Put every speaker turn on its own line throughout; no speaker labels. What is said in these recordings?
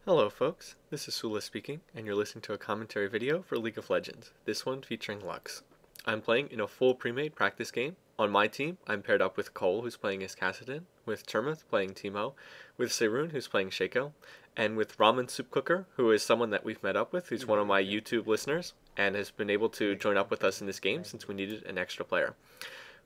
Hello folks, this is Sula speaking, and you're listening to a commentary video for League of Legends, this one featuring Lux. I'm playing in a full pre-made practice game. On my team, I'm paired up with Cole, who's playing as Kassadin, with Termuth playing Teemo, with Seirun, who's playing Shaco, and with Ramen Soup Cooker, who is someone that we've met up with, who's one of my YouTube listeners, and has been able to join up with us in this game since we needed an extra player.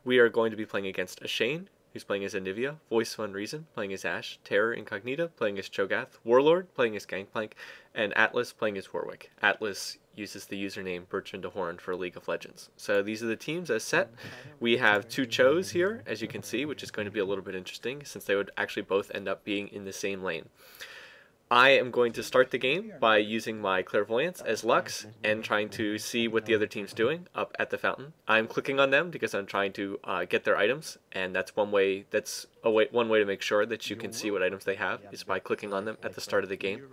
We are going to be playing against Ashane, who's playing as Anivia, Voice of Unreason, playing as Ashe, Terror Incognita, playing as Cho'Gath, Warlord, playing as Gangplank, and Atlas, playing as Warwick. Atlas uses the username Bertrand de Horn for League of Legends. So these are the teams as set. We have two Chos here, as you can see, which is going to be a little bit interesting, since they would actually both end up being in the same lane. I am going to start the game by using my Clairvoyance as Lux and trying to see what the other team's doing up at the fountain. I'm clicking on them because I'm trying to get their items, and that's one way. One way to make sure that you can see what items they have is by clicking on them at the start of the game.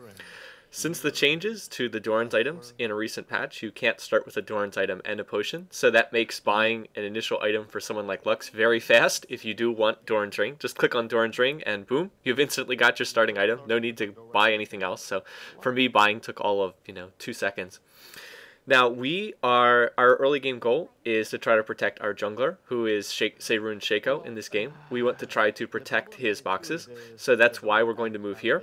Since the changes to the Doran's items in a recent patch, you can't start with a Doran's item and a potion, so that makes buying an initial item for someone like Lux very fast. If you do want Doran's Ring, just click on Doran's Ring and boom, you've instantly got your starting item. No need to buy anything else. So for me, buying took all of 2 seconds. Now, our early game goal is to try to protect our jungler, who is Seirun Shaco in this game. We want to try to protect his boxes, so that's why we're going to move here.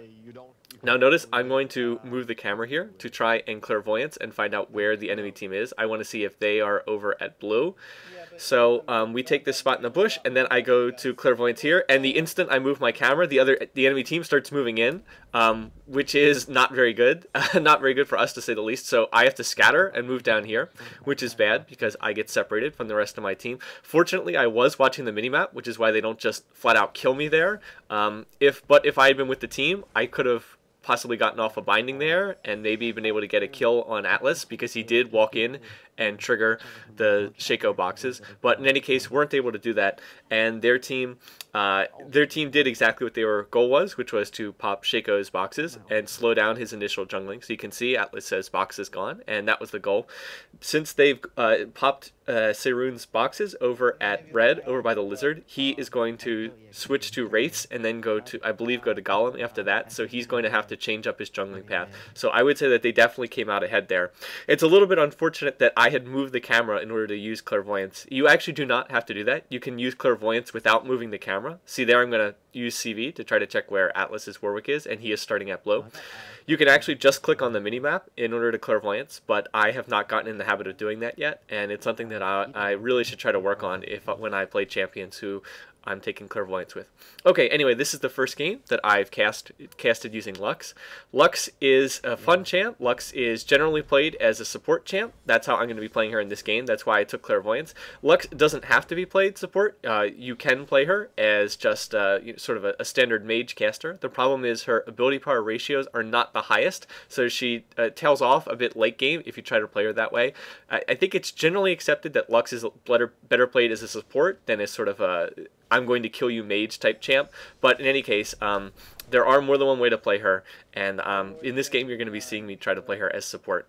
Now notice I'm going to move the camera here to try and clairvoyance and find out where the enemy team is. I want to see if they are over at blue. So we take this spot in the bush, and then I go to clairvoyance here, and the instant I move my camera, the enemy team starts moving in, which is not very good. Not very good for us, to say the least. So I have to scatter and move down here, which is bad because I get separated from the rest of my team. Fortunately, I was watching the minimap, which is why they don't just flat out kill me there. But if I had been with the team, I could have possibly gotten off a binding there and maybe been able to get a kill on Atlas, because he did walk in and trigger the Shaco boxes. But in any case, weren't able to do that, and their team did exactly what their goal was, which was to pop Shaco's boxes and slow down his initial jungling. So you can see Atlas says box is gone, and that was the goal. Since they've popped Seirun's boxes over at red, over by the lizard, he is going to switch to Wraiths and then go to, I believe, go to Golem after that. So he's going to have to change up his jungling path. So I would say that they definitely came out ahead there. It's a little bit unfortunate that I had moved the camera in order to use clairvoyance. You actually do not have to do that. You can use clairvoyance without moving the camera. See there, I'm going to use CV to try to check where Atlas's Warwick is, and he is starting at blue. You can actually just click on the minimap in order to clairvoyance, but I have not gotten in the habit of doing that yet, and it's something that I really should try to work on when I play champions who I'm taking clairvoyance with. Okay, anyway, this is the first game that I've casted using Lux. Lux is a fun champ. Lux is generally played as a support champ. That's how I'm going to be playing her in this game. That's why I took clairvoyance. Lux doesn't have to be played support. You can play her as just sort of a standard mage caster. The problem is her ability power ratios are not the highest, so she tails off a bit late game if you try to play her that way. I think it's generally accepted that Lux is better played as a support than as sort of a I'm going to kill you mage type champ, but in any case, there are more than one way to play her, and in this game you're going to be seeing me try to play her as support.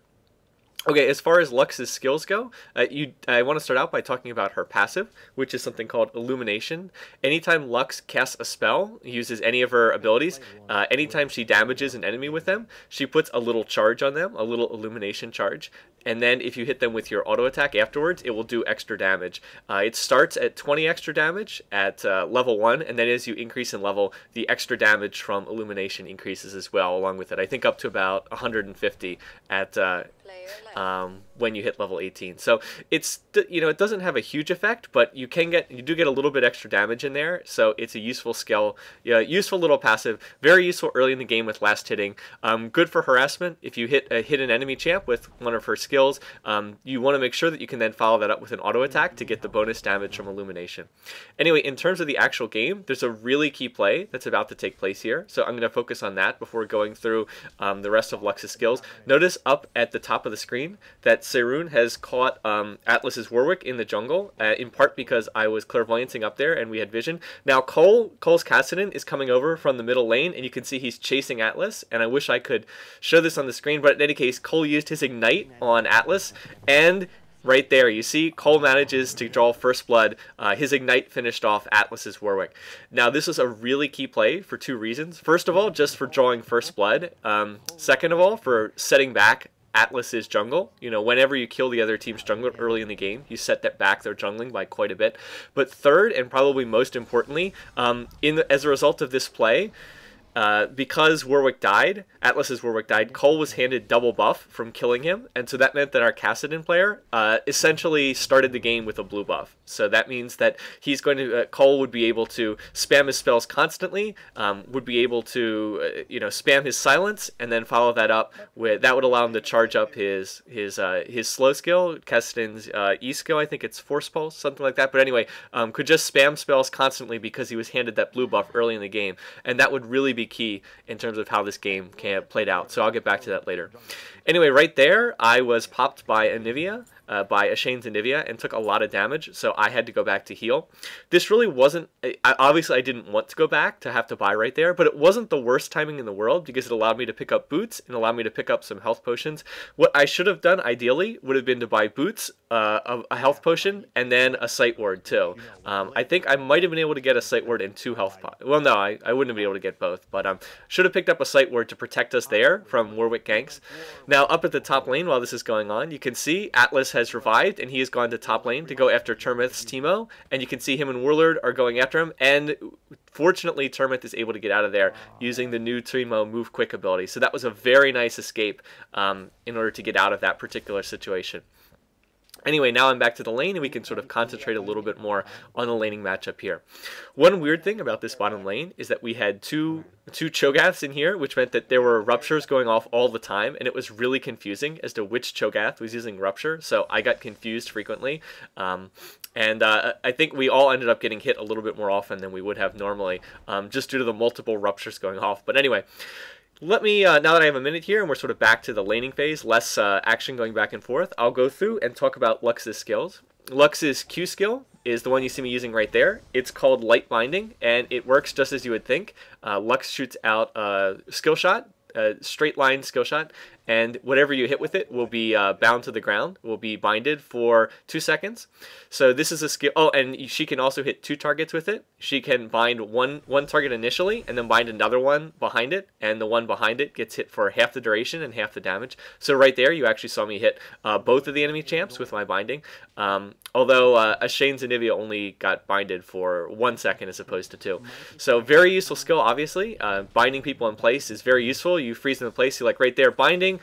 Okay, as far as Lux's skills go, I want to start out by talking about her passive, which is something called Illumination. Anytime Lux casts a spell, uses any of her abilities, anytime she damages an enemy with them, she puts a little charge on them, a little Illumination charge. And then if you hit them with your auto attack afterwards, it will do extra damage. It starts at 20 extra damage at level 1, and then as you increase in level, the extra damage from Illumination increases as well along with it. I think up to about 150 at when you hit level 18. So it's, it doesn't have a huge effect, but you do get a little bit extra damage in there. So it's a useful skill, useful little passive, very useful early in the game with last hitting. Good for harassment. If you hit an enemy champ with one of her skills, you want to make sure that you can then follow that up with an auto attack to get the bonus damage from Illumination. Anyway, in terms of the actual game, there's a really key play that's about to take place here. So I'm going to focus on that before going through the rest of Lux's skills. Notice up at the top of the screen that Seirun has caught Atlas's Warwick in the jungle, in part because I was clairvoyancing up there and we had vision. Now Cole's Kassadin is coming over from the middle lane, and you can see he's chasing Atlas, and I wish I could show this on the screen, but in any case, Cole used his Ignite on Atlas, and right there, you see Cole manages to draw first blood. His Ignite finished off Atlas's Warwick. Now, this is a really key play for two reasons. First of all, just for drawing first blood. Second of all, for setting back Atlas's jungle. You know, whenever you kill the other team's jungler early in the game, you set that back their jungling by quite a bit. But third, and probably most importantly, as a result of this play, because Warwick died, Atlas's Warwick died, Cole was handed double buff from killing him, and so that meant that our Kassadin player essentially started the game with a blue buff. So that means that he's going to Cole would be able to spam his spells constantly, would be able to spam his silence, and then follow that up with that would allow him to charge up his slow skill, Kassadin's E skill. I think it's Force Pulse, something like that. But anyway, could just spam spells constantly because he was handed that blue buff early in the game, and that would really be key in terms of how this game played out. So I'll get back to that later. Anyway, right there, I was popped by Anivia, by Ashane's Anivia, and took a lot of damage, so I had to go back to heal. This really wasn't, obviously I didn't want to go back to have to buy right there, but it wasn't the worst timing in the world because it allowed me to pick up boots and allowed me to pick up some health potions. What I should have done ideally would have been to buy boots, a health potion, and then a sight ward too. I think I might have been able to get a sight ward and 2 health pots. Well, no, I wouldn't have been able to get both, but should have picked up a sight ward to protect us there from Warwick ganks. Now, up at the top lane while this is going on, you can see Atlas has revived, and he has gone to top lane to go after Termith's Teemo, and you can see him and Warlord are going after him, and fortunately Termith is able to get out of there using the new Teemo Move Quick ability. So that was a very nice escape in order to get out of that particular situation. Anyway, now I'm back to the lane, and we can sort of concentrate a little bit more on the laning matchup here. One weird thing about this bottom lane is that we had two Cho'Gaths in here, which meant that there were Ruptures going off all the time, and it was really confusing as to which Cho'Gath was using Rupture, so I got confused frequently. I think we all ended up getting hit a little bit more often than we would have normally, just due to the multiple Ruptures going off. But anyway, let me, now that I have a minute here and we're sort of back to the laning phase, less action going back and forth, I'll go through and talk about Lux's skills. Lux's Q skill is the one you see me using right there. It's called Light Binding, and it works just as you would think. Lux shoots out a skill shot, a straight line skill shot, and whatever you hit with it will be bound to the ground, will be binded for 2 seconds. So this is a skill. Oh, and she can also hit 2 targets with it. She can bind one target initially and then bind another one behind it, and the one behind it gets hit for half the duration and half the damage. So right there, you actually saw me hit both of the enemy champs with my binding. Although Ashane's Anivia only got binded for 1 second as opposed to 2. So very useful skill, obviously. Binding people in place is very useful. You freeze them in place. You're like right there, binding.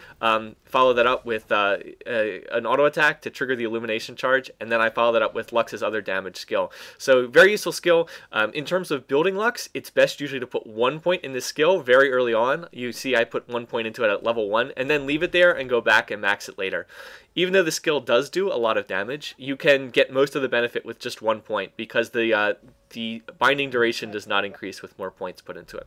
Follow that up with an auto attack to trigger the illumination charge, and then I follow that up with Lux's other damage skill. So very useful skill. In terms of building Lux, it's best usually to put 1 point in this skill very early on. You see I put 1 point into it at level 1, and then leave it there and go back and max it later. Even though the skill does do a lot of damage, you can get most of the benefit with just 1 point because the binding duration does not increase with more points put into it.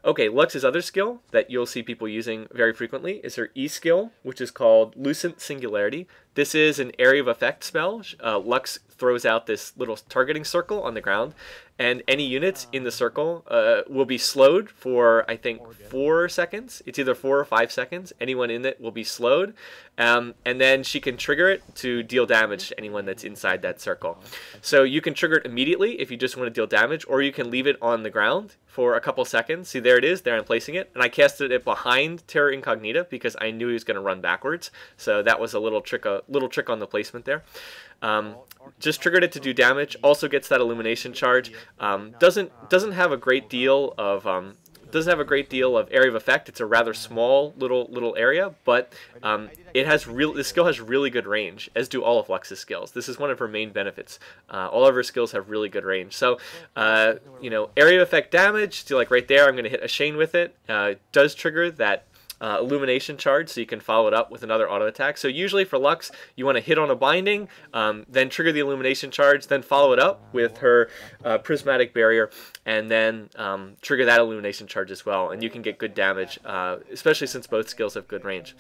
Okay, Lux's other skill that you'll see people using very frequently is her E skill, which is called Lucent Singularity. This is an area of effect spell. Lux throws out this little targeting circle on the ground, and any units in the circle will be slowed for, I think, 4 seconds. It's either 4 or 5 seconds. Anyone in it will be slowed, and then she can trigger it to deal damage to anyone that's inside that circle. So you can trigger it immediately if you just want to deal damage, or you can leave it on the ground for a couple seconds. See, there it is. There I'm placing it. And I casted it behind Terra Incognita because I knew he was going to run backwards. So that was a little trick on the placement there. Just triggered it to do damage. Also gets that illumination charge. Doesn't have a great deal of area of effect. It's a rather small little area, but this skill has really good range, as do all of Lux's skills. This is one of her main benefits. All of her skills have really good range. So, area of effect damage. See, like right there, I'm going to hit Ashane with it. Does trigger that illumination charge, so you can follow it up with another auto attack. So usually for Lux, you want to hit on a binding, then trigger the illumination charge, then follow it up with her prismatic barrier, and then trigger that illumination charge as well, and you can get good damage, especially since both skills have good range.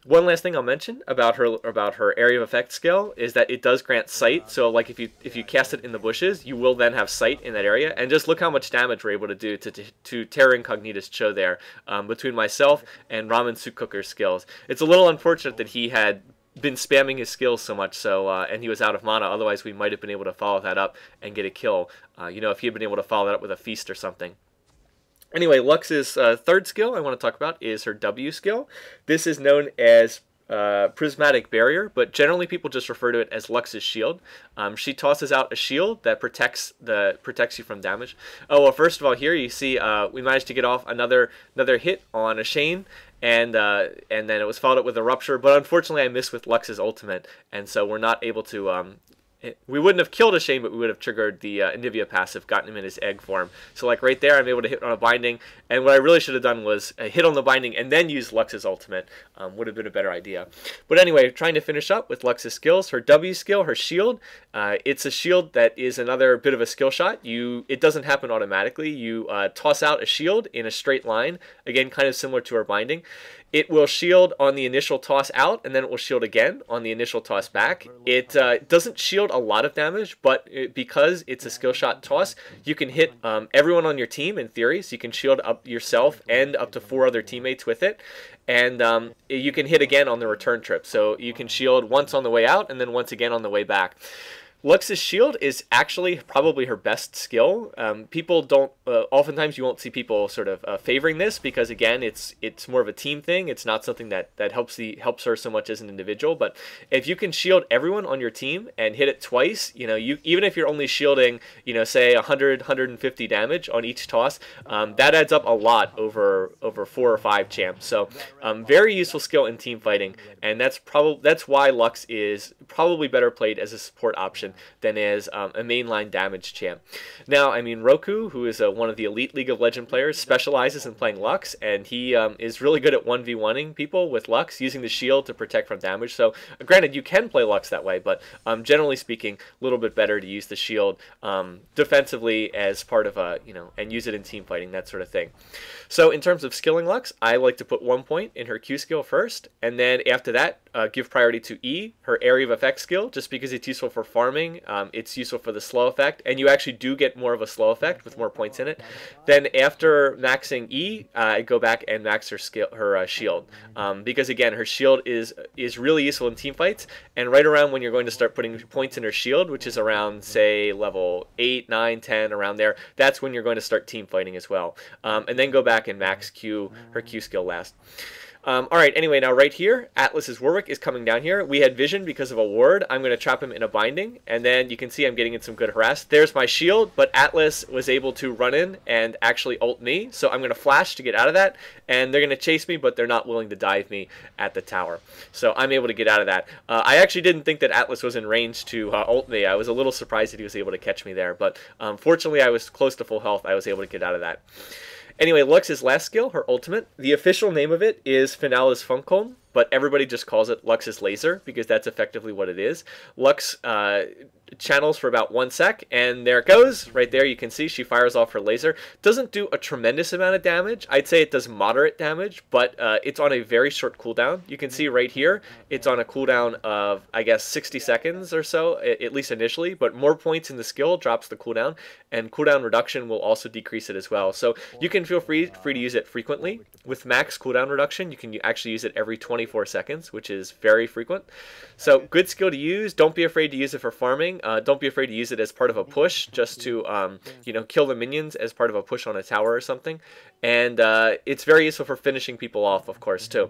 One last thing I'll mention about her area of effect skill is that it does grant sight. So like if you cast it in the bushes, you will then have sight in that area. And just look how much damage we're able to do to Terra Incognita's Cho there, between myself and Ramen Soup Cooker's skills. It's a little unfortunate that he had been spamming his skills so much, so and he was out of mana. Otherwise, we might have been able to follow that up and get a kill. You know, if he had been able to follow that up with a feast or something. Anyway, Lux's third skill I want to talk about is her W skill. This is known as prismatic barrier, but generally people just refer to it as Lux's shield. She tosses out a shield that protects you from damage. Oh well, first of all, here you see we managed to get off another hit on a Shane, and then it was followed up with a rupture. But unfortunately, I missed with Lux's ultimate, and so we're not able to. We wouldn't have killed a Shane, but we would have triggered the Anivia passive, gotten him in his egg form. So like right there, I'm able to hit on a binding, and what I really should have done was hit on the binding and then use Lux's ultimate. Would have been a better idea. But anyway, trying to finish up with Lux's skills. Her W skill, her shield, it's a shield that is another bit of a skill shot. It doesn't happen automatically. You toss out a shield in a straight line, again kind of similar to her binding. It will shield on the initial toss out, and then it will shield again on the initial toss back. It doesn't shield a lot of damage, but because it's a skill shot toss, you can hit everyone on your team in theory, so you can shield up yourself and up to 4 other teammates with it. And you can hit again on the return trip, so you can shield once on the way out and then once again on the way back. Lux's shield is actually probably her best skill. People don't, oftentimes you won't see people sort of favoring this because again, it's more of a team thing. It's not something that helps her so much as an individual. But if you can shield everyone on your team and hit it twice, you know, even if you're only shielding, you know, say 150 damage on each toss, that adds up a lot over 4 or 5 champs. So very useful skill in team fighting, and that's why Lux is probably better played as a support option than as a mainline damage champ. Now, I mean, Roku, who is one of the elite League of Legends players, specializes in playing Lux, and he is really good at 1v1ing people with Lux, using the shield to protect from damage. So, granted, you can play Lux that way, but generally speaking, a little bit better to use the shield defensively as part of a, you know, and use it in team fighting, that sort of thing. So, in terms of skilling Lux, I like to put 1 point in her Q skill first, and then after that, give priority to E, her area of effect skill, just because it's useful for farming. It's useful for the slow effect, and you actually do get more of a slow effect with more points in it. Then after maxing E, I go back and max her shield, because again, her shield is really useful in team fights, and right around when you're going to start putting points in her shield, which is around say level 8, 9, 10, around there, that's when you're going to start team fighting as well. And then go back and max her Q skill last. Alright, anyway, now right here, Atlas's Warwick is coming down here. We had vision because of a ward. I'm going to trap him in a binding, and then you can see I'm getting in some good harass. There's my shield, but Atlas was able to run in and actually ult me, so I'm going to flash to get out of that, and they're going to chase me, but they're not willing to dive me at the tower. So I'm able to get out of that. I actually didn't think that Atlas was in range to ult me. I was a little surprised that he was able to catch me there, but fortunately I was close to full health. I was able to get out of that. Anyway, Lux's last skill, her ultimate, the official name of it is Finales Funkeln, but everybody just calls it Lux's Laser because that's effectively what it is. Lux channels for about 1 sec, and there it goes. Right there you can see she fires off her laser. Doesn't do a tremendous amount of damage. I'd say it does moderate damage, but it's on a very short cooldown. You can see right here it's on a cooldown of, I guess, 60 seconds or so, at least initially, but more points in the skill drops the cooldown, and cooldown reduction will also decrease it as well. So you can feel free to use it frequently. With max cooldown reduction, you can actually use it every 24 seconds, which is very frequent. So good skill to use. Don't be afraid to use it for farming. Don't be afraid to use it as part of a push, just to you know, kill the minions as part of a push on a tower or something. And it's very useful for finishing people off, of course, too.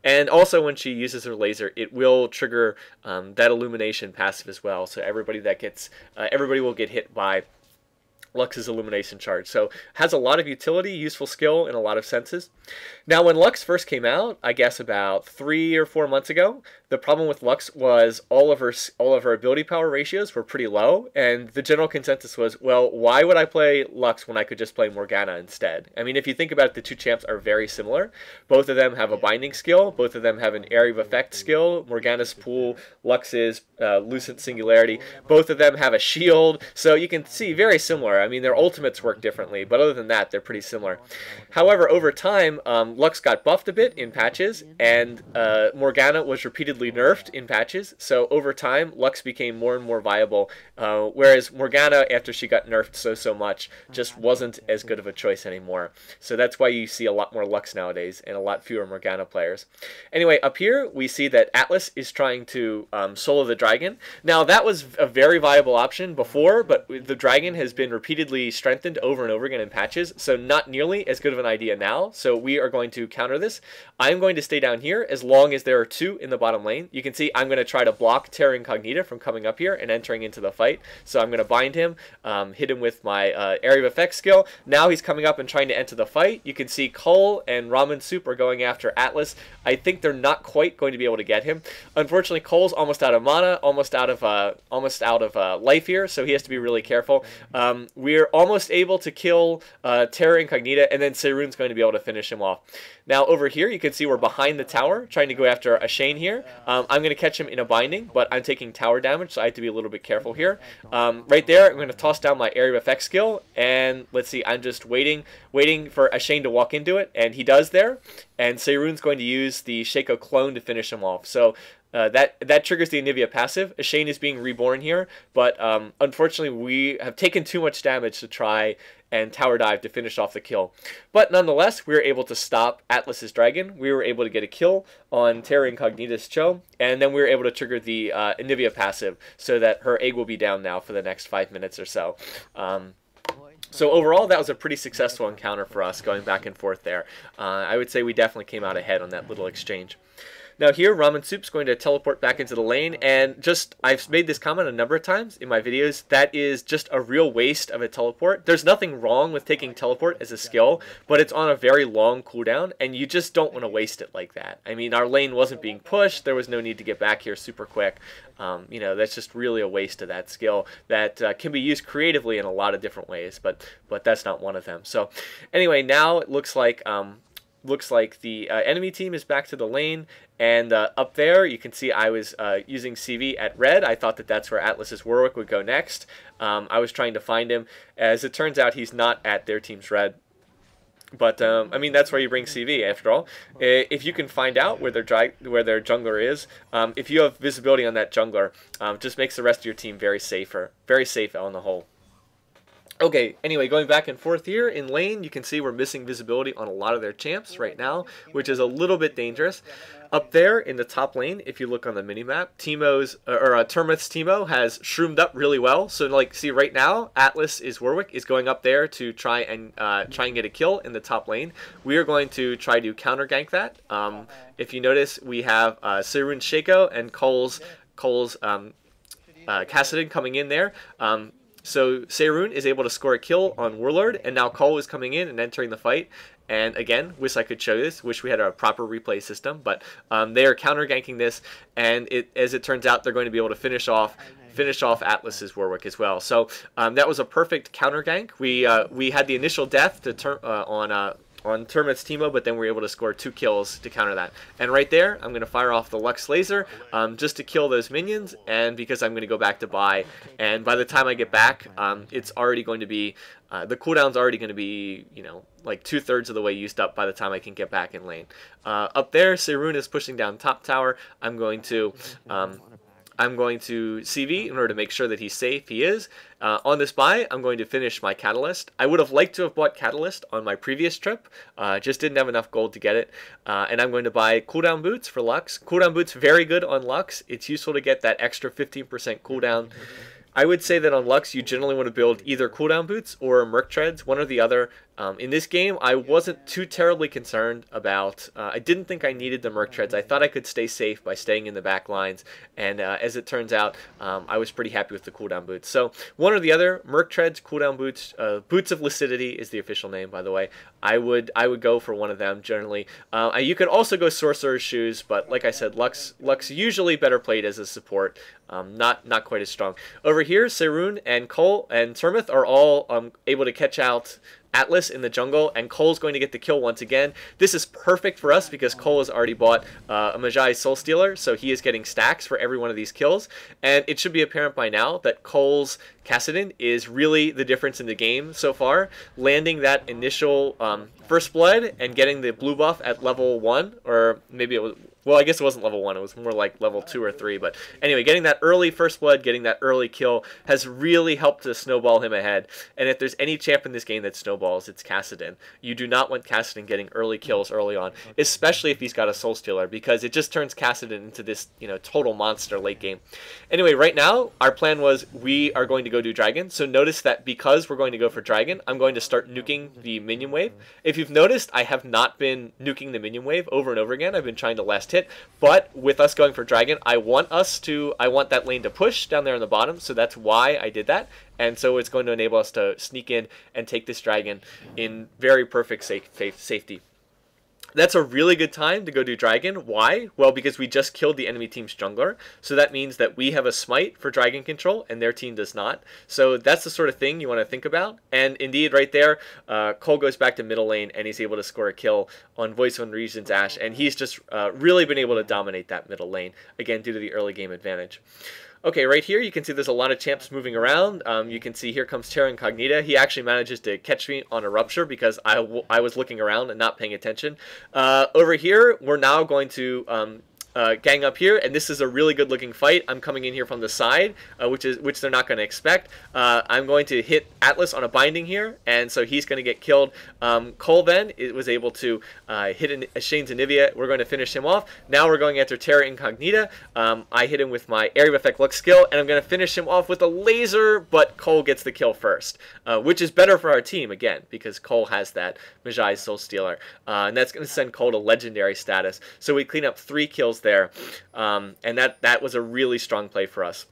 And also when she uses her laser, it will trigger that illumination passive as well. So everybody will get hit by Lux's illumination charge. So has a lot of utility, useful skill in a lot of senses. Now when Lux first came out, I guess about 3 or 4 months ago, the problem with Lux was all of her ability power ratios were pretty low, and the general consensus was, well, why would I play Lux when I could just play Morgana instead? I mean, if you think about it, the two champs are very similar. Both of them have a binding skill, both of them have an area of effect skill. Morgana's Pool, Lux's Lucent Singularity. Both of them have a shield, so you can see very similar. I mean, their ultimates work differently, but other than that, they're pretty similar. However, over time, Lux got buffed a bit in patches, and Morgana was repeatedly nerfed in patches. So over time, Lux became more and more viable, whereas Morgana, after she got nerfed so much, just wasn't as good of a choice anymore. So that's why you see a lot more Lux nowadays and a lot fewer Morgana players. Anyway, up here, we see that Atlas is trying to solo the dragon. Now, that was a very viable option before, but the dragon has been repeatedly strengthened over and over again in patches, so not nearly as good of an idea now. So we are going to counter this. I'm going to stay down here as long as there are 2 in the bottom lane. You can see I'm going to try to block Terra Incognita from coming up here and entering into the fight. So I'm going to bind him, hit him with my area of effect skill. Now he's coming up and trying to enter the fight. You can see Cole and Ramen Soup are going after Atlas. I think they're not quite going to be able to get him. Unfortunately, Cole's almost out of mana, almost out of life here, so he has to be really careful. We're almost able to kill Terra Incognita, and then Seirun's going to be able to finish him off. Now over here, you can see we're behind the tower, trying to go after a Shane here. I'm going to catch him in a binding, but I'm taking tower damage, so I have to be a little bit careful here. Right there, I'm going to toss down my area of effect skill, and let's see, I'm just waiting for a Shane to walk into it, and he does there, and Seirun's going to use the Shaco clone to finish him off. So that triggers the Anivia passive. Shane is being reborn here, but unfortunately we have taken too much damage to try and tower dive to finish off the kill. But nonetheless, we were able to stop Atlas's dragon. We were able to get a kill on Terra Incognita's Cho, and then we were able to trigger the Anivia passive so that her egg will be down now for the next 5 minutes or so. So overall, that was a pretty successful encounter for us, going back and forth there. I would say we definitely came out ahead on that little exchange. Now here, Ramen Soup's going to teleport back into the lane, and I've made this comment a number of times in my videos, that is just a real waste of a teleport. There's nothing wrong with taking teleport as a skill, but it's on a very long cooldown, and you just don't want to waste it like that. I mean, our lane wasn't being pushed, there was no need to get back here super quick. You know, that's just really a waste of that skill that can be used creatively in a lot of different ways, but that's not one of them. So anyway, now it looks like the enemy team is back to the lane, and up there you can see I was using CV at red. I thought that that's where Atlas's Warwick would go next. I was trying to find him. As it turns out, he's not at their team's red. But I mean, that's where you bring CV after all. If you can find out where their jungler is, if you have visibility on that jungler, just makes the rest of your team very safe on the whole. Okay, anyway, going back and forth here in lane, you can see we're missing visibility on a lot of their champs right now, which is a little bit dangerous. Up there in the top lane, if you look on the minimap, Termith's Teemo has shroomed up really well. So, like, see right now, Atlas's Warwick is going up there to try and get a kill in the top lane. We are going to try to counter gank that. If you notice, we have Seirun's Shaco and Cole's Kassadin coming in there. So Seirun is able to score a kill on Warlord, and now Cole is coming in and entering the fight. And again, wish I could show this, wish we had a proper replay system, but they are counter ganking this, and as it turns out, they're going to be able to finish off Atlas's Warwick as well. So that was a perfect counter gank. We had the initial death to on Termith's Teemo, but then we were able to score 2 kills to counter that. And right there, I'm going to fire off the Lux Laser just to kill those minions, and because I'm going to go back to buy. And by the time I get back, it's already going to be, the cooldown's already going to be, you know, like 2/3 of the way used up by the time I can get back in lane. Up there, Seirun is pushing down top tower. I'm going to CV in order to make sure that he's safe. He is. On this buy, I'm going to finish my Catalyst. I would have liked to have bought Catalyst on my previous trip. Just didn't have enough gold to get it. And I'm going to buy Cooldown Boots for Lux. Cooldown Boots, very good on Lux. It's useful to get that extra 15% cooldown. I would say that on Lux, you generally want to build either Cooldown Boots or Merc Treads, one or the other. In this game, I wasn't too terribly concerned about, I didn't think I needed the Merc Treads. I thought I could stay safe by staying in the back lines, and as it turns out, I was pretty happy with the Cooldown Boots. So, one or the other, Merc Treads, Cooldown Boots, Boots of Lucidity is the official name, by the way. I would go for one of them, generally. You could also go Sorcerer's Shoes, but like I said, Lux usually better played as a support, not quite as strong. Over here, Seirun and Cole and Termith are all able to catch out Atlas in the jungle, and Cole's going to get the kill once again. This is perfect for us because Cole has already bought a Magi Soul Stealer, so he is getting stacks for every one of these kills. And it should be apparent by now that Cole's Kassadin is really the difference in the game so far. Landing that initial first blood and getting the blue buff at level 1, or maybe it was, well, I guess it wasn't level 1, it was more like level 2 or 3, but anyway, getting that early first blood, getting that early kill has really helped to snowball him ahead. And if there's any champ in this game that snowballs, it's Kassadin. You do not want Kassadin getting early kills early on, especially if he's got a Soul Stealer, because it just turns Kassadin into this, total monster late game. Anyway, right now, our plan was we are going to go do Dragon, so notice that because we're going to go for Dragon, I'm going to start nuking the minion wave. If you've noticed, I have not been nuking the minion wave over and over again. I've been trying to last hit, but with us going for Dragon, I want that lane to push down there on the bottom, so that's why I did that. And so it's going to enable us to sneak in and take this Dragon in very perfect safety. That's a really good time to go do Dragon. Why? Well, because we just killed the enemy team's jungler, so that means that we have a smite for Dragon control, and their team does not. So that's the sort of thing you want to think about. And indeed, right there, Cole goes back to middle lane, and he's able to score a kill on Voice of Regen's Ashe, and he's just really been able to dominate that middle lane, again, due to the early game advantage. Okay, right here you can see there's a lot of champs moving around. You can see here comes Terra Incognita. He actually manages to catch me on a Rupture because I was looking around and not paying attention. Over here, we're now going to gang up here, and this is a really good looking fight. I'm coming in here from the side, which they're not going to expect. I'm going to hit Atlas on a binding here, and so he's going to get killed. Cole then was able to hit Shane's Anivia. We're going to finish him off. Now we're going after Terra Incognita. I hit him with my Area of Effect Lux skill, and I'm going to finish him off with a laser, but Cole gets the kill first, which is better for our team, again, because Cole has that Magi Soul Stealer, and that's going to send Cole to legendary status. So we clean up 3 kills there, and that was a really strong play for us.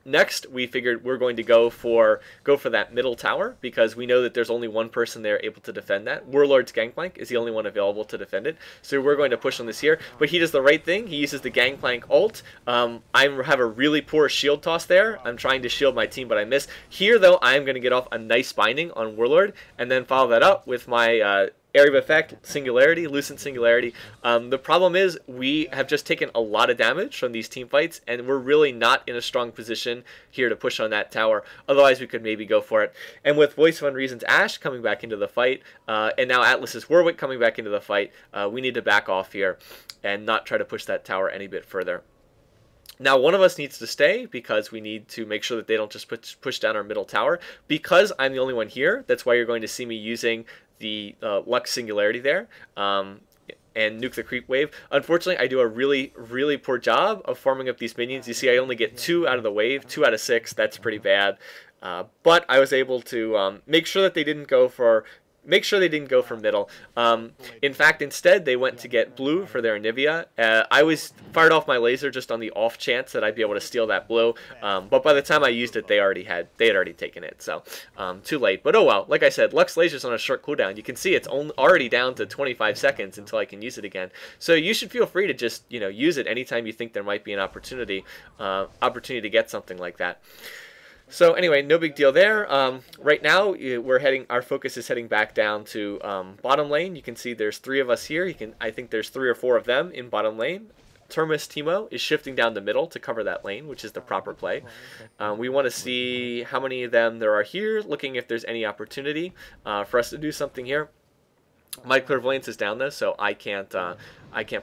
Next, we figured we're going to go for that middle tower because we know that there's only one person there able to defend that. Warlord's Gangplank is the only one available to defend it, so we're going to push on this here. But he does the right thing. He uses the Gangplank ult. I have a really poor shield toss there. I'm trying to shield my team, but I miss. Here, though, I'm going to get off a nice binding on Warlord and then follow that up with my Area of Effect, Singularity, Lucent Singularity. The problem is we have just taken a lot of damage from these team fights, and we're really not in a strong position here to push on that tower. Otherwise, we could maybe go for it. And with Voice of Unreason's Ashe coming back into the fight, and now Atlas's Warwick coming back into the fight, we need to back off here and not try to push that tower any bit further. Now, one of us needs to stay because we need to make sure that they don't just push down our middle tower. Because I'm the only one here, that's why you're going to see me using the Lux Singularity there and nuke the creep wave. Unfortunately, I do a really, really poor job of farming up these minions. You see, I only get 2 out of the wave, 2 out of 6. That's pretty bad. But I was able to make sure that they didn't go for middle. In fact, instead, they went to get blue for their Anivia. I was fired off my laser just on the off chance that I'd be able to steal that blue. But by the time I used it, they had already taken it. So too late. But oh well. Like I said, Lux Laser's on a short cooldown. You can see it's already down to 25 seconds until I can use it again. So you should feel free to just use it anytime you think there might be an opportunity to get something like that. So anyway, no big deal there. Right now, our focus is heading back down to bottom lane. You can see there's 3 of us here. I think there's 3 or 4 of them in bottom lane. Terminus Timo is shifting down the middle to cover that lane, which is the proper play. We want to see how many of them there are here, looking if there's any opportunity for us to do something here. My clairvoyance is down though, so I can't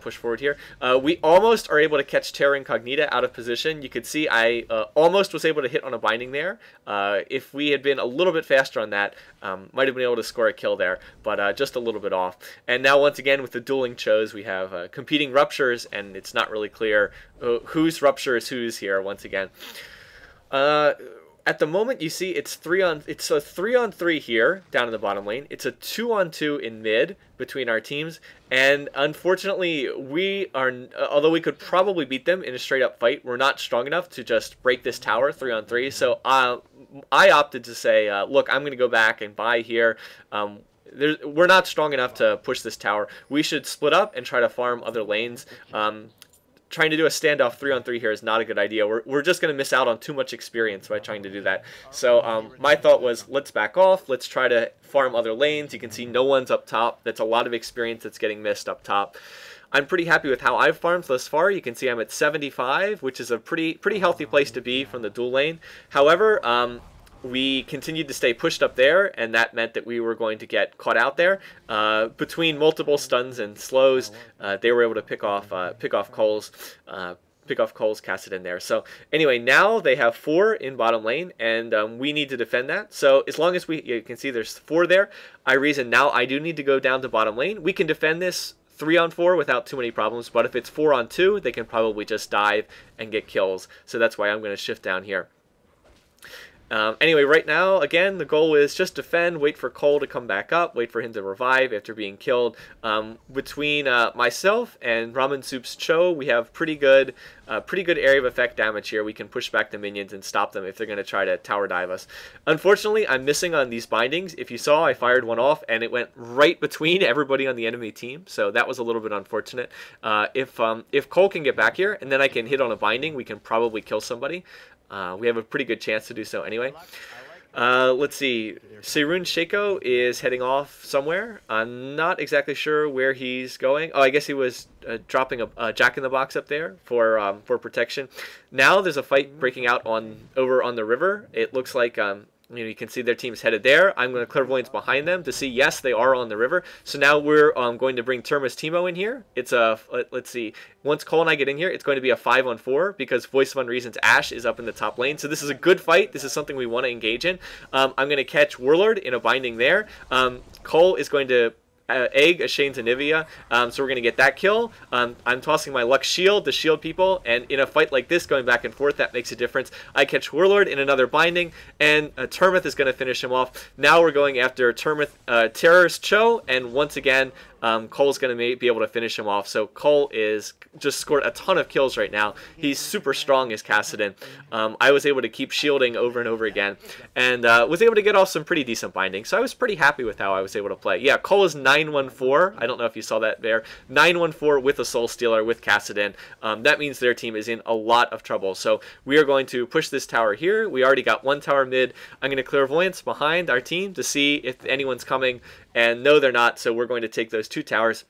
push forward here. We almost are able to catch Terra Incognita out of position. You could see I almost was able to hit on a binding there. If we had been a little bit faster on that, might have been able to score a kill there, but just a little bit off. And now once again with the dueling Chos, we have competing Ruptures, and it's not really clear whose Rupture is whose here once again. At the moment, you see it's a 3-on-3 here down in the bottom lane. It's a 2-on-2 in mid between our teams, and unfortunately, although we could probably beat them in a straight-up fight, we're not strong enough to just break this tower 3-on-3. So I opted to say, look, I'm going to go back and buy here. We're not strong enough to push this tower. We should split up and try to farm other lanes. trying to do a standoff 3-on-3 here is not a good idea. We're just going to miss out on too much experience by trying to do that. So my thought was, let's back off. Let's try to farm other lanes. You can see no one's up top. That's a lot of experience that's getting missed up top. I'm pretty happy with how I've farmed thus far. You can see I'm at 75, which is a pretty healthy place to be from the dual lane. However, we continued to stay pushed up there, and that meant that we were going to get caught out there. Between multiple stuns and slows, they were able to pick off Cole's Kassadin there. So anyway, now they have 4 in bottom lane, and we need to defend that. So as long as you can see there's 4 there, I reason now I do need to go down to bottom lane. We can defend this 3-on-4 without too many problems, but if it's 4-on-2, they can probably just dive and get kills. So that's why I'm going to shift down here. Anyway, right now, again, the goal is just defend, wait for Cole to come back up, wait for him to revive after being killed. Between myself and Ramen Soup's Cho, we have pretty good area of effect damage here. We can push back the minions and stop them if they're going to try to tower dive us. Unfortunately, I'm missing on these bindings. If you saw, I fired one off, and it went right between everybody on the enemy team, so that was a little bit unfortunate. If Cole can get back here, and then I can hit on a binding, we can probably kill somebody. We have a pretty good chance to do so anyway. Let's see. Seirun Shaco is heading off somewhere. I'm not exactly sure where he's going. Oh, I guess he was dropping a Jack-in-the-Box up there for protection. Now there's a fight breaking out over on the river. It looks like you can see their team's headed there. I'm going to clairvoyance behind them to see, yes, they are on the river. So now we're going to bring Termus Timo in here. It's a, let's see, once Cole and I get in here, it's going to be a 5-on-4 because Voice of Unreason's Ashe is up in the top lane. So this is a good fight. This is something we want to engage in. I'm going to catch Warlord in a binding there. Cole is going to egg a Shane's Anivia, so we're going to get that kill. I'm tossing my Lux Shield to shield people, and in a fight like this, going back and forth, that makes a difference. I catch Warlord in another binding, and Termith is going to finish him off. Now we're going after Terror's Cho, and once again, Cole's going to be able to finish him off. So Cole is just scored a ton of kills right now. He's super strong as Kassadin. I was able to keep shielding over and over again, and was able to get off some pretty decent bindings. So I was pretty happy with how I was able to play. Yeah, Cole is 9-1-4. I don't know if you saw that there. 9-1-4 with a Soul Stealer with Kassadin. That means their team is in a lot of trouble. So we are going to push this tower here. We already got one tower mid. I'm going to clairvoyance behind our team to see if anyone's coming. And no, they're not, so we're going to take those 2 towers,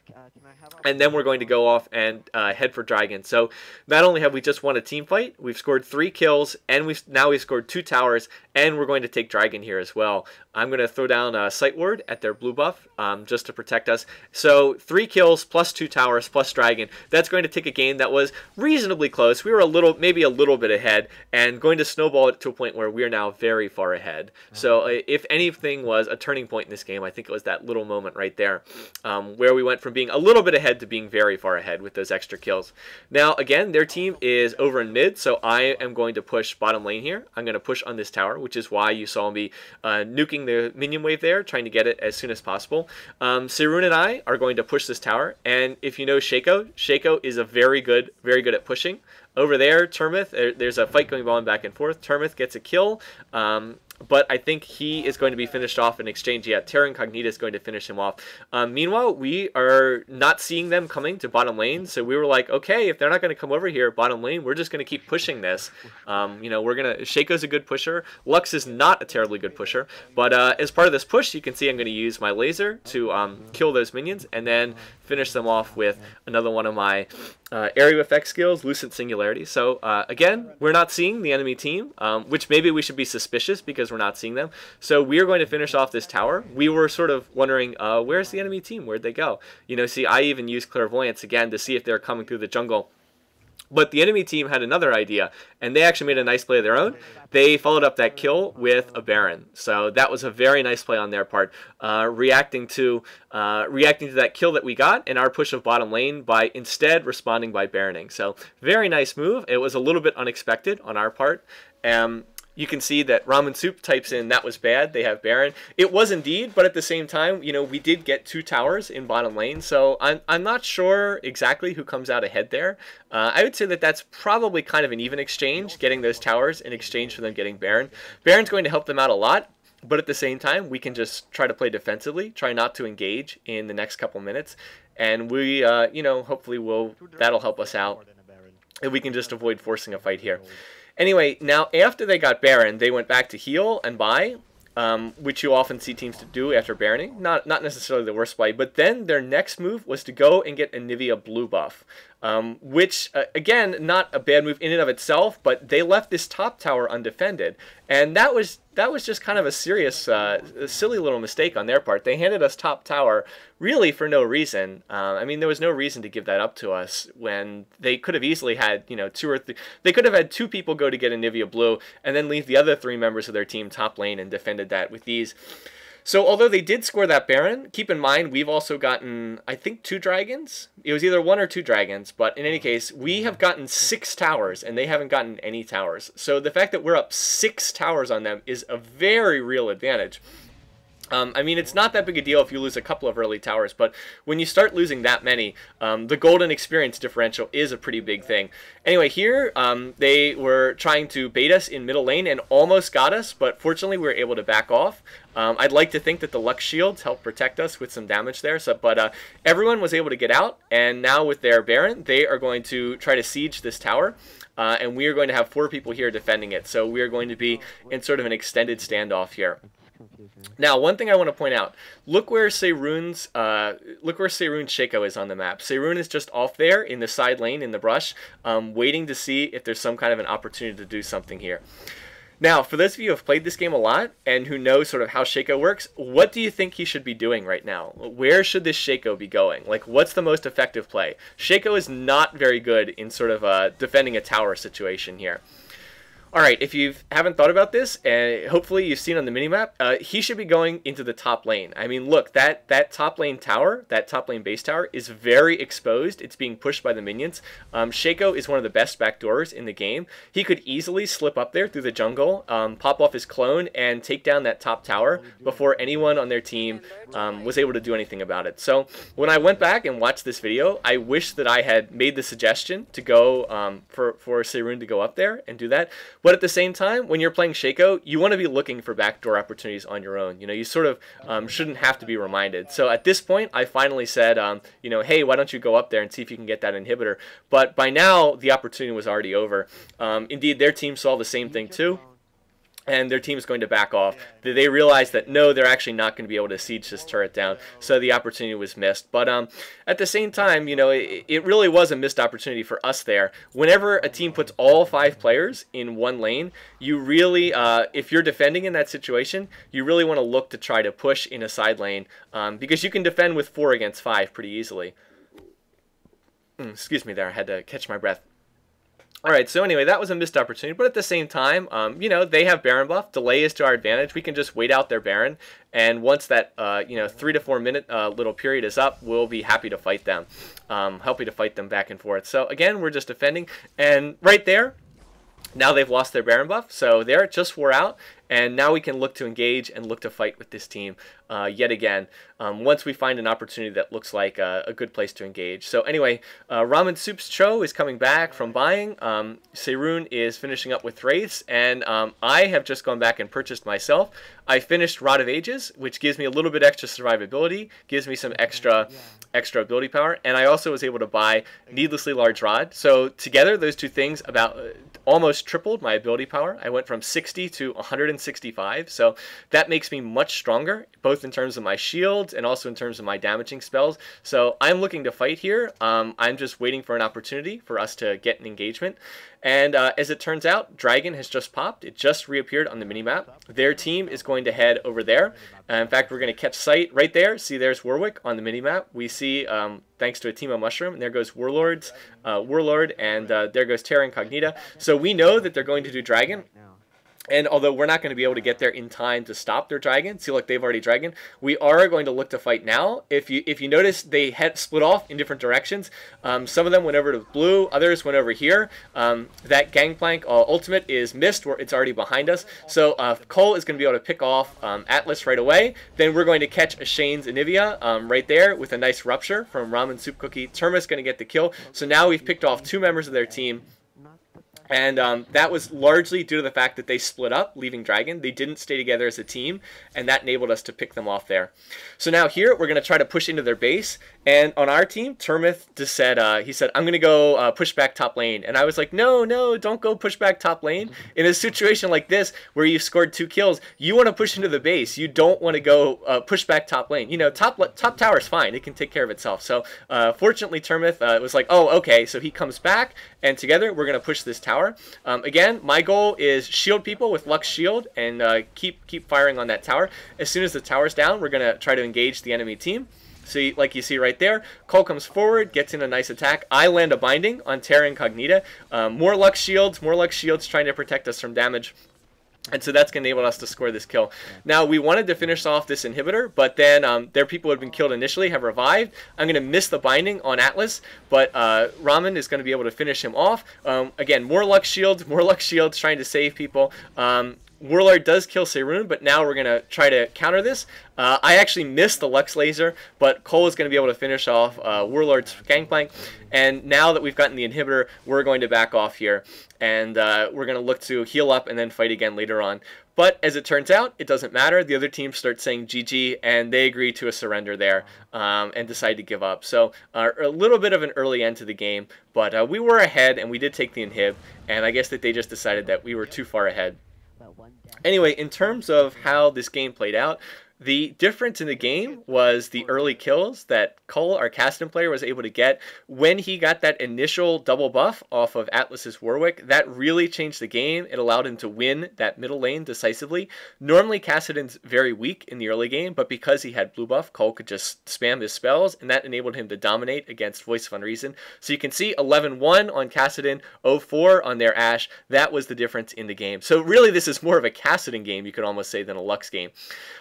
and then we're going to go off and head for Dragon. So not only have we just won a team fight, we've scored 3 kills, and we've scored 2 towers, and we're going to take Dragon here as well. I'm going to throw down a Sight Ward at their blue buff just to protect us. So 3 kills plus 2 towers plus Dragon. That's going to take a game that was reasonably close. We were maybe a little bit ahead, and going to snowball it to a point where we are now very far ahead. So if anything was a turning point in this game, I think it was that little moment right there, where we went from being a little bit ahead to being very far ahead with those extra kills. Now, again, their team is over in mid, so I am going to push bottom lane here. I'm going to push on this tower, which is why you saw me nuking the minion wave there, trying to get it as soon as possible. Seirun and I are going to push this tower, and if you know Shaco is a very good at pushing. Over there, Termith, there's a fight going on back and forth. Termith gets a kill, but I think he is going to be finished off in exchange. Yeah, Terra Incognita is going to finish him off. Meanwhile, we are not seeing them coming to bottom lane, so we were like, okay, if they're not going to come over here bottom lane, we're just going to keep pushing this. Shaco's a good pusher. Lux is not a terribly good pusher, but as part of this push, you can see I'm going to use my laser to kill those minions, and then finish them off with another one of my area effect skills, Lucent Singularity. So again, we're not seeing the enemy team, which maybe we should be suspicious because we're not seeing them. So we are going to finish off this tower. We were sort of wondering, where's the enemy team? Where'd they go? See, I even used clairvoyance again to see if they're coming through the jungle. But the enemy team had another idea, and they actually made a nice play of their own. They followed up that kill with a Baron. So that was a very nice play on their part, reacting to that kill that we got in our push of bottom lane by instead responding by Baroning. So very nice move. It was a little bit unexpected on our part. You can see that Ramen Soup types in, that was bad, they have Baron. It was indeed, but at the same time, we did get 2 towers in bottom lane, so I'm not sure exactly who comes out ahead there. I would say that that's probably kind of an even exchange, getting those towers in exchange for them getting Baron. Baron's going to help them out a lot, but at the same time, we can just try to play defensively, try not to engage in the next couple minutes, and we, hopefully that'll help us out. if we can just avoid forcing a fight here. Anyway, now after they got Baron, they went back to heal and buy, which you often see teams to do after Baroning. Not necessarily the worst play, but then their next move was to go and get a Nivea blue buff, which, again, not a bad move in and of itself, but they left this top tower undefended, and that was just kind of a serious, silly little mistake on their part. They handed us top tower really for no reason. I mean, there was no reason to give that up to us when they could have easily had, you know, they could have had 2 people go to get a Nivea blue and then leave the other 3 members of their team top lane and defended that with ease. So although they did score that Baron, keep in mind we've also gotten, I think, 2 dragons. It was either 1 or 2 dragons, but in any case, we have gotten 6 towers, and they haven't gotten any towers. So the fact that we're up 6 towers on them is a very real advantage. I mean, it's not that big a deal if you lose a couple of early towers, but when you start losing that many, the golden experience differential is a pretty big thing. Anyway, here, they were trying to bait us in middle lane and almost got us, but fortunately we were able to back off. I'd like to think that the Lux shields helped protect us with some damage there, but everyone was able to get out, and now with their Baron, they are going to try to siege this tower. And we are going to have 4 people here defending it, so we are going to be in sort of an extended standoff here. Now, one thing I want to point out, look where Seirun's Shaco is on the map. Seirun is just off there in the side lane in the brush, waiting to see if there's some kind of an opportunity to do something here. Now, for those of you who have played this game a lot and who know sort of how Shaco works, what do you think he should be doing right now? Where should this Shaco be going? Like, what's the most effective play? Shaco is not very good in sort of defending a tower situation here. Alright, if you haven't thought about this, and hopefully you've seen on the minimap, he should be going into the top lane. I mean, look, that top lane tower, that top lane base tower, is very exposed. It's being pushed by the minions. Shaco is one of the best backdoors in the game. He could easily slip up there through the jungle, pop off his clone, and take down that top tower before anyone on their team was able to do anything about it. So when I went back and watched this video, I wish that I had made the suggestion to go for Seirun to go up there and do that. But at the same time, when you're playing Shaco, you want to be looking for backdoor opportunities on your own. You know, you sort of shouldn't have to be reminded. So at this point, I finally said, you know, hey, why don't you go up there and see if you can get that inhibitor? But by now, the opportunity was already over. Indeed, their team saw the same thing too, and their team is going to back off. They realized that, no, they're actually not going to be able to siege this turret down, so the opportunity was missed. But at the same time, you know, it really was a missed opportunity for us there. Whenever a team puts all 5 players in one lane, you really, if you're defending in that situation, you really want to look to try to push in a side lane, because you can defend with 4 against 5 pretty easily. Excuse me there, I had to catch my breath. Alright, so anyway, that was a missed opportunity, but at the same time, you know, they have Baron buff. Delay is to our advantage. We can just wait out their Baron, and once that, you know, 3 to 4 minute little period is up, we'll be happy to fight them, happy to fight them back and forth. So again, we're just defending, and right there, now they've lost their Baron buff, so there it just wore out, and now we can look to engage and look to fight with this team yet again, once we find an opportunity that looks like a good place to engage. So anyway, Ramen Soup's Cho is coming back from buying, Seirun is finishing up with Wraiths, and I have just gone back and purchased myself. I finished Rod of Ages, which gives me a little bit extra survivability, gives me some extra ability power, and I also was able to buy Needlessly Large Rod. So together, those two things about almost tripled my ability power. I went from 60 to 165, so that makes me much stronger, both in terms of my shields and also in terms of my damaging spells. So I'm looking to fight here. I'm just waiting for an opportunity for us to get an engagement. And as it turns out, Dragon has just popped. It just reappeared on the minimap. Their team is going to head over there. In fact, we're going to catch sight right there. See, there's Warwick on the minimap. We see, thanks to a team of Mushroom, and there goes Warlord, and there goes Terra Incognita. So we know that they're going to do Dragon. And although we're not going to be able to get there in time to stop their dragon, see, look, they've already dragon, we are going to look to fight now. If you notice, they had split off in different directions. Some of them went over to blue, others went over here. That Gangplank ultimate is missed, where it's already behind us. So Cole is going to be able to pick off Atlas right away. Then we're going to catch a Shane's Anivia right there with a nice rupture from Ramen Soup Cookie. Terma's going to get the kill. So now we've picked off 2 members of their team. And that was largely due to the fact that they split up, leaving Dragon. They didn't stay together as a team, and that enabled us to pick them off there. So now here, we're going to try to push into their base. And on our team, Termith just said, he said, I'm going to go push back top lane. And I was like, no, don't go push back top lane. In a situation like this, where you've scored 2 kills, you want to push into the base. You don't want to go push back top lane. You know, top tower is fine. It can take care of itself. So fortunately, Termith was like, oh, okay. So he comes back, and together, we're going to push this tower. Again, my goal is shield people with Lux Shield and keep firing on that tower. As soon as the tower's down, we're going to try to engage the enemy team. So like you see right there, Cole comes forward, gets in a nice attack. I land a binding on Terra Incognita. More Lux Shields trying to protect us from damage. And so that's going to enable us to score this kill. Now, we wanted to finish off this inhibitor, but then their people who had been killed initially have revived. I'm going to miss the binding on Atlas, but Ramen is going to be able to finish him off. Again, more Lux Shields trying to save people. Warlord does kill Seirun, but now we're going to try to counter this. I actually missed the Lux Laser, but Cole is going to be able to finish off Warlord's Gangplank. And now that we've gotten the inhibitor, we're going to back off here. And we're going to look to heal up and then fight again later on. But as it turns out, it doesn't matter. The other team starts saying GG, and they agree to a surrender there and decide to give up. So a little bit of an early end to the game, but we were ahead, and we did take the inhib. And I guess that they just decided that we were too far ahead. Anyway, in terms of how this game played out, the difference in the game was the early kills that Cole, our Caston player, was able to get. When he got that initial double buff off of Atlas's Warwick, that really changed the game. It allowed him to win that middle lane decisively. Normally, Cassidon's very weak in the early game, but because he had blue buff, Cole could just spam his spells, and that enabled him to dominate against Voice of Unreason. So you can see 11-1 on Cassidon, 0-4 on their Ashe. That was the difference in the game. So really, this is more of a Cassidon game, you could almost say, than a Lux game.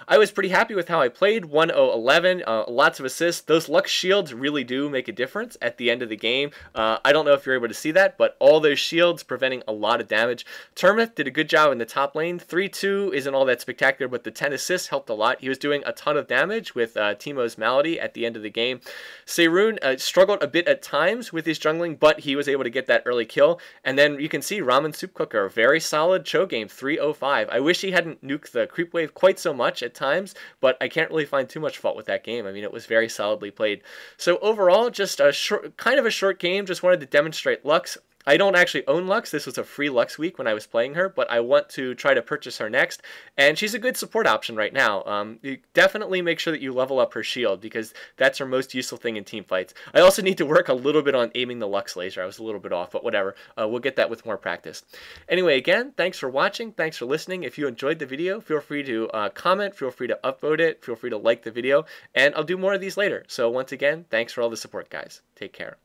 I was pretty happy with how I played. 1-0-11, lots of assists. Those Lux shields really do make a difference at the end of the game. I don't know if you're able to see that, but all those shields preventing a lot of damage. Termith did a good job in the top lane. 3-2 isn't all that spectacular, but the 10 assists helped a lot. He was doing a ton of damage with Teemo's Malady at the end of the game. Seirun struggled a bit at times with his jungling, but he was able to get that early kill. And then you can see Ramen Soup Cooker, very solid Cho game, 3-0-5. I wish he hadn't nuked the creep wave quite so much at times, but I can't really find too much fault with that game. I mean, it was very solidly played. So overall, just a kind of a short game. Just wanted to demonstrate Lux. I don't actually own Lux. This was a free Lux week when I was playing her, but I want to try to purchase her next, and she's a good support option right now. You definitely make sure that you level up her shield, because that's her most useful thing in team fights. I also need to work a little bit on aiming the Lux laser. I was a little bit off, but whatever. We'll get that with more practice. Anyway, again, thanks for watching. Thanks for listening. If you enjoyed the video, feel free to comment. Feel free to upvote it. Feel free to like the video, and I'll do more of these later. So once again, thanks for all the support, guys. Take care.